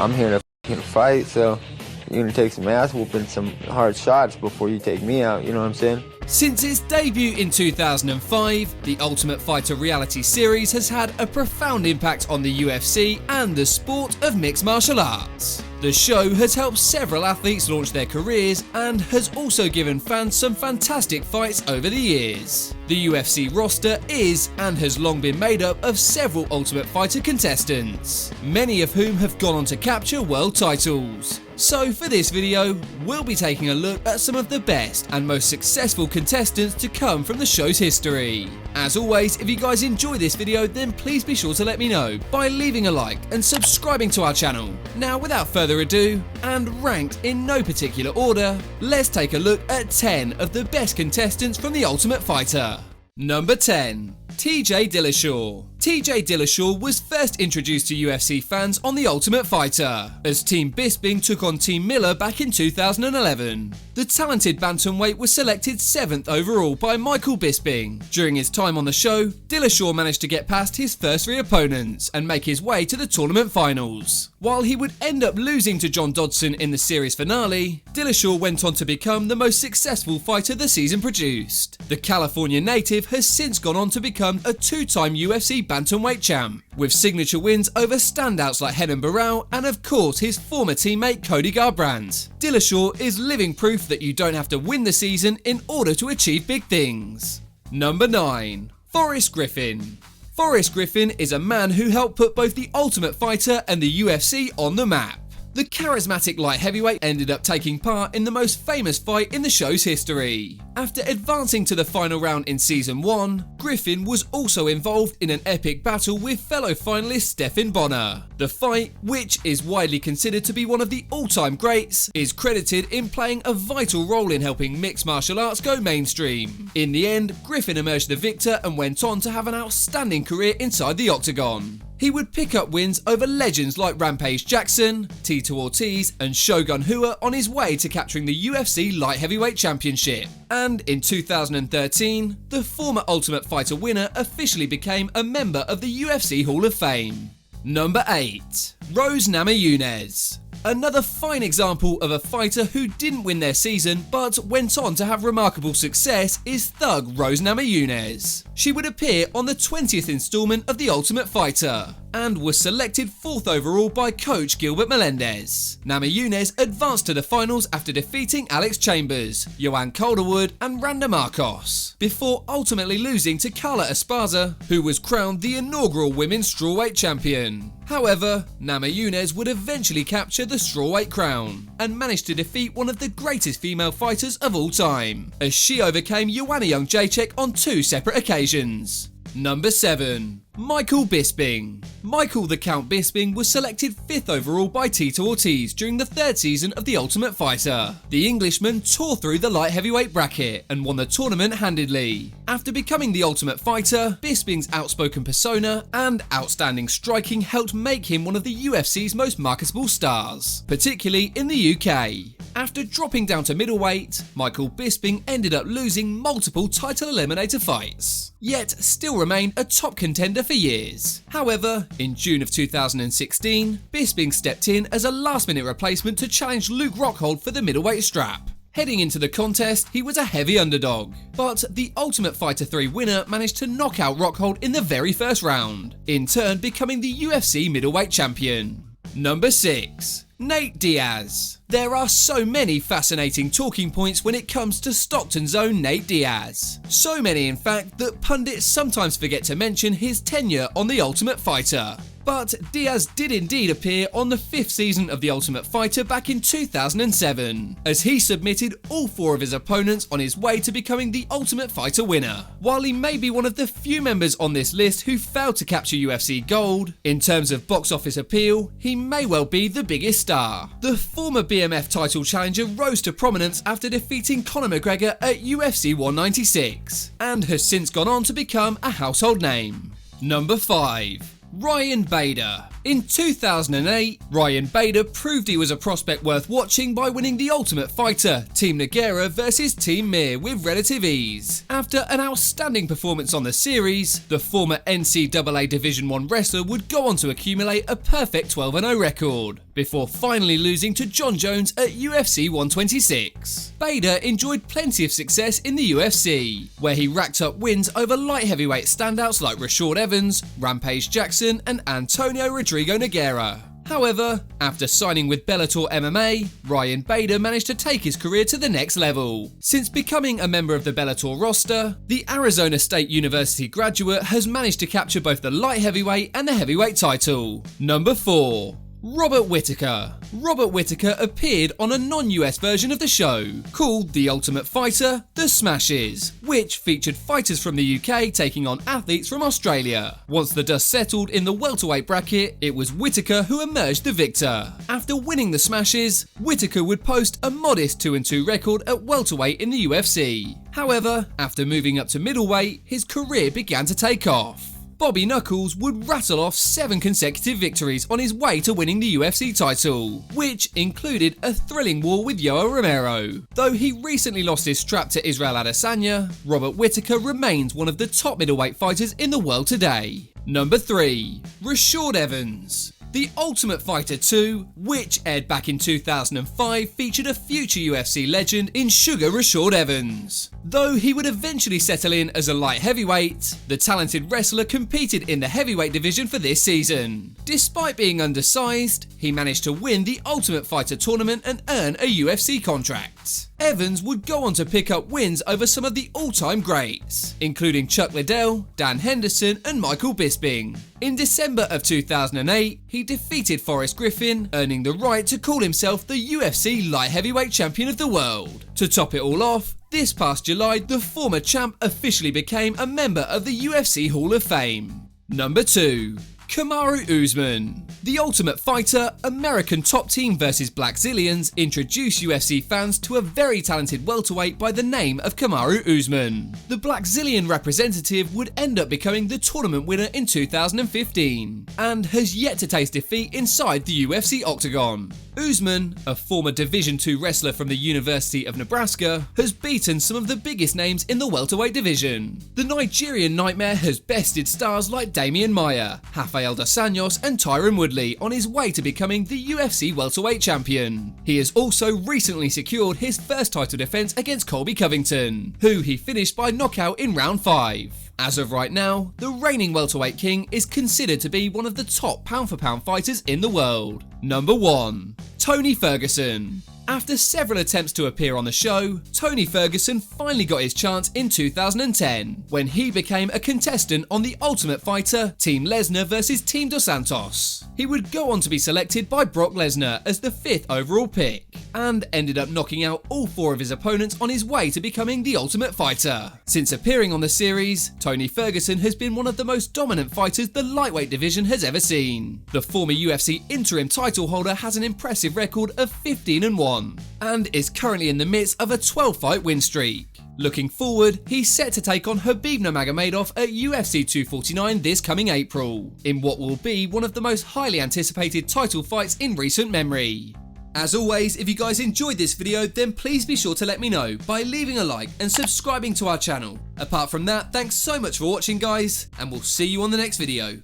I'm here to f***ing fight, so you're gonna take some ass whooping, some hard shots before you take me out, you know what I'm saying? Since its debut in 2005, the Ultimate Fighter reality series has had a profound impact on the UFC and the sport of mixed martial arts. The show has helped several athletes launch their careers and has also given fans some fantastic fights over the years. The UFC roster is and has long been made up of several Ultimate Fighter contestants, many of whom have gone on to capture world titles. So for this video, we'll be taking a look at some of the best and most successful contestants to come from the show's history. As always, if you guys enjoy this video, then please be sure to let me know by leaving a like and subscribing to our channel. Now without further ado, and ranked in no particular order, let's take a look at 10 of the best contestants from the Ultimate Fighter. Number 10. TJ Dillashaw. TJ Dillashaw was first introduced to UFC fans on The Ultimate Fighter, as Team Bisping took on Team Miller back in 2011. The talented bantamweight was selected 7th overall by Michael Bisping. During his time on the show, Dillashaw managed to get past his first 3 opponents and make his way to the tournament finals. While he would end up losing to John Dodson in the series finale, Dillashaw went on to become the most successful fighter the season produced. The California native has since gone on to become a 2-time UFC bantamweight champ, with signature wins over standouts like Renan Barão and of course his former teammate Cody Garbrandt. Dillashaw is living proof that you don't have to win the season in order to achieve big things. Number 9. Forrest Griffin. Forrest Griffin is a man who helped put both the Ultimate Fighter and the UFC on the map. The charismatic light heavyweight ended up taking part in the most famous fight in the show's history. After advancing to the final round in Season 1, Griffin was also involved in an epic battle with fellow finalist Stephan Bonnar. The fight, which is widely considered to be one of the all-time greats, is credited in playing a vital role in helping mixed martial arts go mainstream. In the end, Griffin emerged the victor and went on to have an outstanding career inside the octagon. He would pick up wins over legends like Rampage Jackson, Tito Ortiz and Shogun Rua on his way to capturing the UFC Light Heavyweight Championship. And in 2013, the former Ultimate Fighter winner officially became a member of the UFC Hall of Fame. Number 8. Rose Namajunas. Another fine example of a fighter who didn't win their season but went on to have remarkable success is Thug Rose Namajunas. She would appear on the 20th installment of The Ultimate Fighter and was selected 4th overall by coach Gilbert Melendez. Namajunas advanced to the finals after defeating Alex Chambers, Joanne Calderwood and Randa Marcos, before ultimately losing to Carla Esparza, who was crowned the inaugural women's strawweight champion. However, Namajunas would eventually capture the strawweight crown and managed to defeat one of the greatest female fighters of all time, as she overcame Joanna Jędrzejczyk on 2 separate occasions. Number 7. Michael Bisping. Michael the Count Bisping was selected 5th overall by Tito Ortiz during the 3rd season of The Ultimate Fighter. The Englishman tore through the light heavyweight bracket and won the tournament handedly. After becoming The Ultimate Fighter, Bisping's outspoken persona and outstanding striking helped make him one of the UFC's most marketable stars, particularly in the UK. After dropping down to middleweight, Michael Bisping ended up losing multiple title eliminator fights, yet still remained a top contender for years. However, in June of 2016, Bisping stepped in as a last-minute replacement to challenge Luke Rockhold for the middleweight strap. Heading into the contest, he was a heavy underdog, but the Ultimate Fighter 3 winner managed to knock out Rockhold in the very first round, in turn becoming the UFC middleweight champion. Number 6. Nate Diaz. There are so many fascinating talking points when it comes to Stockton's own Nate Diaz. So many in fact that pundits sometimes forget to mention his tenure on The Ultimate Fighter. But Diaz did indeed appear on the 5th season of The Ultimate Fighter back in 2007, as he submitted all 4 of his opponents on his way to becoming the Ultimate Fighter winner. While he may be one of the few members on this list who failed to capture UFC gold, in terms of box office appeal, he may well be the biggest star. The former BMF title challenger rose to prominence after defeating Conor McGregor at UFC 196, and has since gone on to become a household name. Number 5. Ryan Bader. In 2008, Ryan Bader proved he was a prospect worth watching by winning The Ultimate Fighter, Team Nogueira vs Team Mir with relative ease. After an outstanding performance on the series, the former NCAA Division I wrestler would go on to accumulate a perfect 12-0 record. before finally losing to John Jones at UFC 126. Bader enjoyed plenty of success in the UFC, where he racked up wins over light heavyweight standouts like Rashad Evans, Rampage Jackson and Antonio Rodrigo Nogueira. However, after signing with Bellator MMA, Ryan Bader managed to take his career to the next level. Since becoming a member of the Bellator roster, the Arizona State University graduate has managed to capture both the light heavyweight and the heavyweight title. Number 4. Robert Whittaker. Robert Whittaker appeared on a non-US version of the show, called The Ultimate Fighter, The Smashes, which featured fighters from the UK taking on athletes from Australia. Once the dust settled in the welterweight bracket, it was Whittaker who emerged the victor. After winning the Smashes, Whittaker would post a modest 2-2 record at welterweight in the UFC. However, after moving up to middleweight, his career began to take off. Bobby Knuckles would rattle off 7 consecutive victories on his way to winning the UFC title, which included a thrilling war with Yoel Romero. Though he recently lost his strap to Israel Adesanya, Robert Whittaker remains one of the top middleweight fighters in the world today. Number 3. Rashad Evans. The Ultimate Fighter 2, which aired back in 2005, featured a future UFC legend in Sugar Rashad Evans. Though he would eventually settle in as a light heavyweight, the talented wrestler competed in the heavyweight division for this season. Despite being undersized, he managed to win the Ultimate Fighter tournament and earn a UFC contract. Evans would go on to pick up wins over some of the all-time greats, including Chuck Liddell, Dan Henderson and Michael Bisping. In December of 2008, he defeated Forrest Griffin, earning the right to call himself the UFC light heavyweight champion of the world. To top it all off, this past July, the former champ officially became a member of the UFC Hall of Fame. Number 2. Kamaru Usman. The Ultimate Fighter, American Top Team vs Blackzilians introduced UFC fans to a very talented welterweight by the name of Kamaru Usman. The Blackzilian representative would end up becoming the tournament winner in 2015 and has yet to taste defeat inside the UFC octagon. Usman, a former Division II wrestler from the University of Nebraska, has beaten some of the biggest names in the welterweight division. The Nigerian Nightmare has bested stars like Damian Maia, Rafael dos Anjos and Tyron Woodley on his way to becoming the UFC welterweight champion. He has also recently secured his first title defense against Colby Covington, who he finished by knockout in round 5. As of right now, the reigning welterweight king is considered to be one of the top pound-for-pound fighters in the world. Number 1. Tony Ferguson. After several attempts to appear on the show, Tony Ferguson finally got his chance in 2010 when he became a contestant on The Ultimate Fighter, Team Lesnar vs Team Dos Santos. He would go on to be selected by Brock Lesnar as the 5th overall pick and ended up knocking out all 4 of his opponents on his way to becoming The Ultimate Fighter. Since appearing on the series, Tony Ferguson has been one of the most dominant fighters the lightweight division has ever seen. The former UFC interim title holder has an impressive record of 15-1 and is currently in the midst of a 12-fight win streak. Looking forward, he's set to take on Khabib Nurmagomedov at UFC 249 this coming April, in what will be one of the most highly anticipated title fights in recent memory. As always, if you guys enjoyed this video, then please be sure to let me know by leaving a like and subscribing to our channel. Apart from that, thanks so much for watching guys, and we'll see you on the next video.